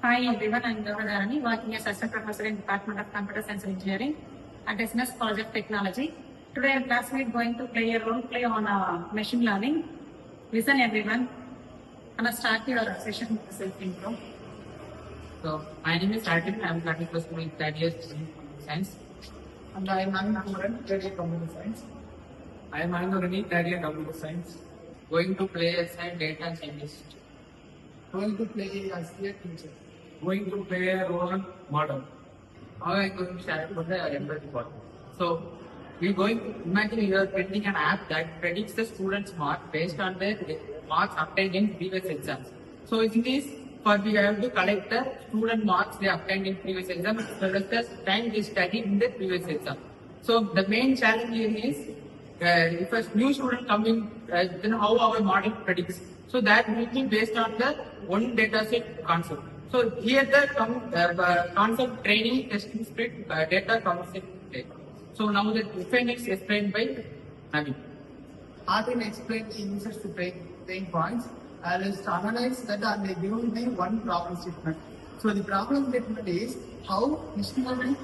Hi everyone, I'm M.Yogadharani, working as Assistant Professor in Department of Computer Science and Engineering at Business Project Technology. Today our classmate going to play a role play on machine learning. Listen everyone. I'm going to start your session with the self-intro. So, my name is Artin. I'm currently pursuing third year in computer science. And I am Anand, third year computer science. I am Ideate, third year computer science. Going to play as a data scientist. Going to play as a teacher. Going to play a role model. How I'm going to share about the empathy part. So, we're going to imagine you are building an app that predicts the student's mark based on their marks obtained in previous exams. So, in this, we have to collect the student marks they obtained in previous exam as well as the time they studied in the previous exam. So, the main challenge here is if a new student come in, then how our model predicts. So, that will be based on the one data set concept. So, here the concept training, testing, split, data concept data. So, now the definition is explained by Naveen. Artin explained the users to pain points. Let's analyze that and they give me one problem statement. So the problem statement is how machine learning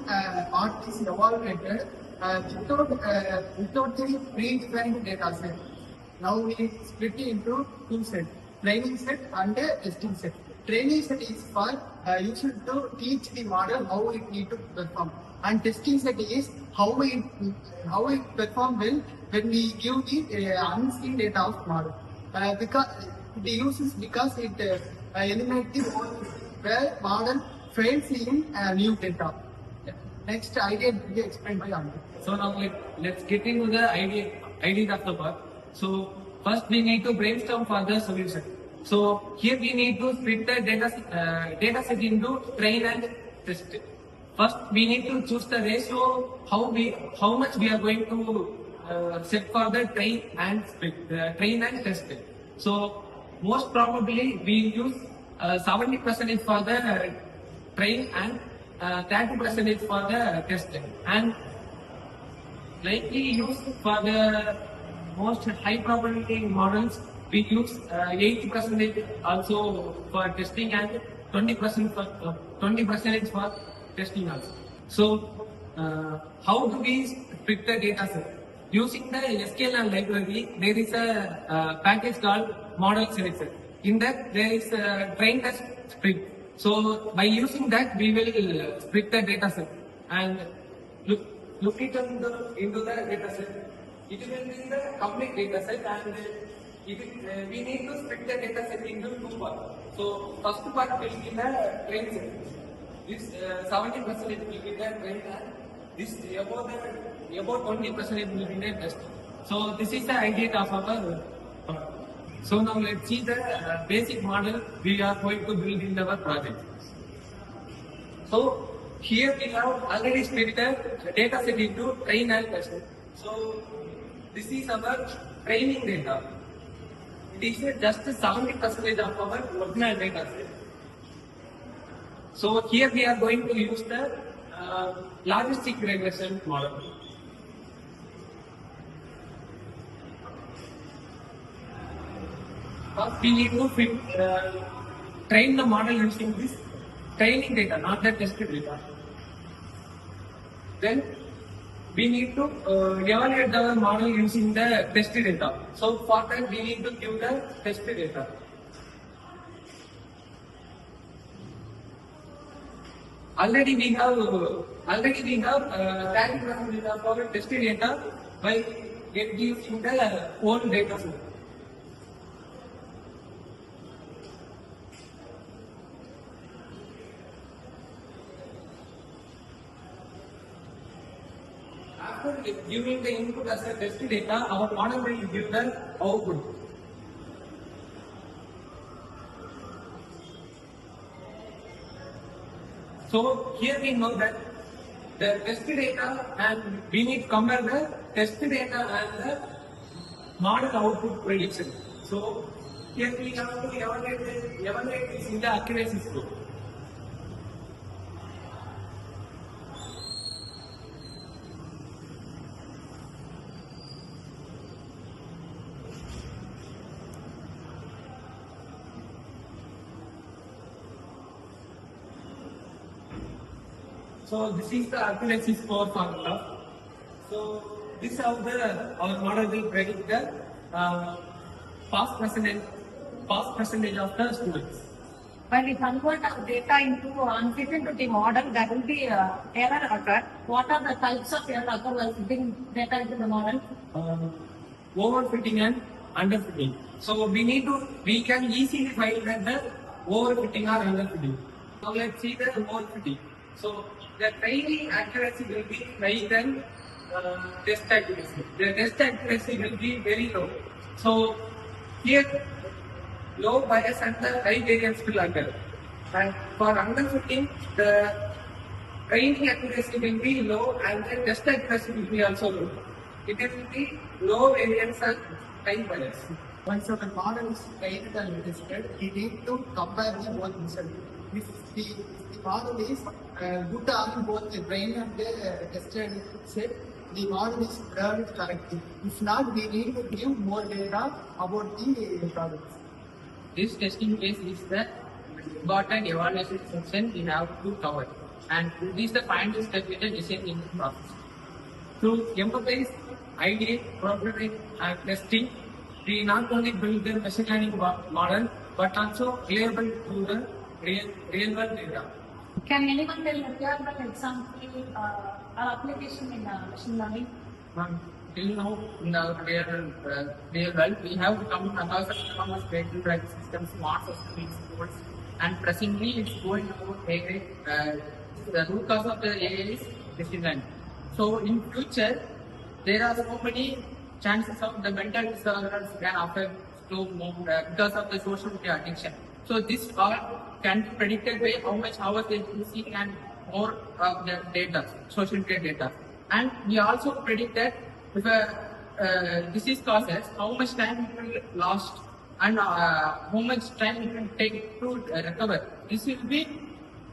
art is evaluated without the predefined data set. Now we split it into two sets, training set and testing set. Training set is for user to teach the model how it need to perform, and testing set is how it perform well when we give the unseen data of model. Because it uses because it eliminates the holes where model fails in new data. Next idea will be explained by Anand. So now let's get into the idea of the part. So first we need to brainstorm for the solution. So here we need to split the data set into train and test. First we need to choose the ratio how much we are going to set for the train and test. So most probably we use 70% for the train and 30% for the test, and likely used for the most high probability models we use 80% also for testing and 20% for testing also. So how do we split the data set? Using the SQL library, there is a package called model selector. In that, there is a train test split. So by using that, we will split the data set and look it into the data set. It will be the complete data set, and we need to split the data set into two parts. So first part will be the train set. This 70% will be the train, and this about 20% will be the test. So this is the idea of our part. So now let's see the basic model we are going to build in our project. So here we have already split the data set into train and test. So this is our training data. It is just 70% of our original data set. So here we are going to use the logistic regression model. First we need to train the model using this training data, not the test data. Then we need to evaluate the model using the test data. So for that we need to give the test data. Already we have 30% of our test data by using the whole data set. After giving the input as a test data, our model will give the output. So here we know that the test data, and we need to compare the test data and the model output prediction. So here we have to evaluate this in the accuracy score. So this is the accuracy score formula. So this is how our model will predict the pass percentage of the students. When we convert our data into unfit into the model, there will be error occur. What are the types of error occur while fitting data into the model? Overfitting and underfitting. So we can easily find that the overfitting or underfitting. Now let's see the overfitting. So the training accuracy will be higher than test accuracy. The test accuracy will be very low. So here low bias and the high variance will occur. And for underfitting, the training accuracy will be low and the test accuracy will be also low. It will be low variance and high bias. Once our model is trained and tested, we need to compare the both results. If the model is good on both the brain and the tested set, the model is learned correctly. If not, we need to give more data about the products. This testing phase is the important evaluation section we have to cover, and this is the final step in the design thinking process. To empathize, ideate, prototype, and testing, we not only build the machine learning model, but also reliable to the real world data. Can anyone tell a real-world example or application in machine learning? Till now, in the real world, we have come across autonomous vehicle driving systems, smart systems, tools, and presently it's going about AI. The root cause of the AI is machine learning. So in future, there are so many chances of the mental disorders can affect slow move because of the social media addiction. So this all can be predicted by how much hours they using and more of the data, social media data. And we also predict that if a disease causes, how much time it will last and how much time it will take to recover. This will be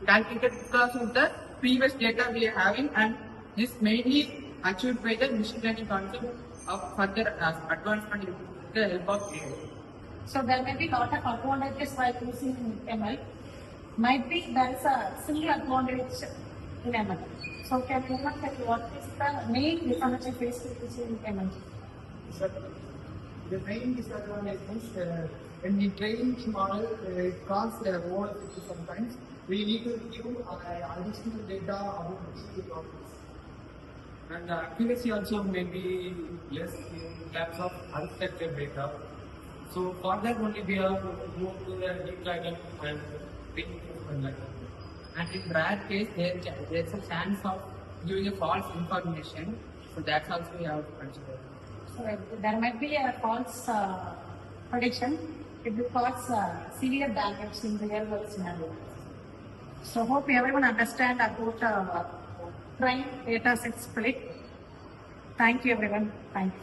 calculated because of the previous data we are having, and this mainly achieved by the machine learning concept of further advancement with the help of AI. So there may be lot of advantages while using ML. Might be there is a single advantage in ML. So can you tell what is the main disadvantage faced with using ML? The main disadvantage is when we train the model, it crosses over sometimes. We need to give additional data about the problems. And the accuracy also may be less in terms of unstructured data. So for that only we have to move to the deep learning and reinforcement learning. And in rare case, there's a chance of giving a false information. So that's also we have to consider. So there might be a false prediction. It will cause severe damage in the real world scenario. So hope everyone understand about train data set split. Thank you everyone. Thank you.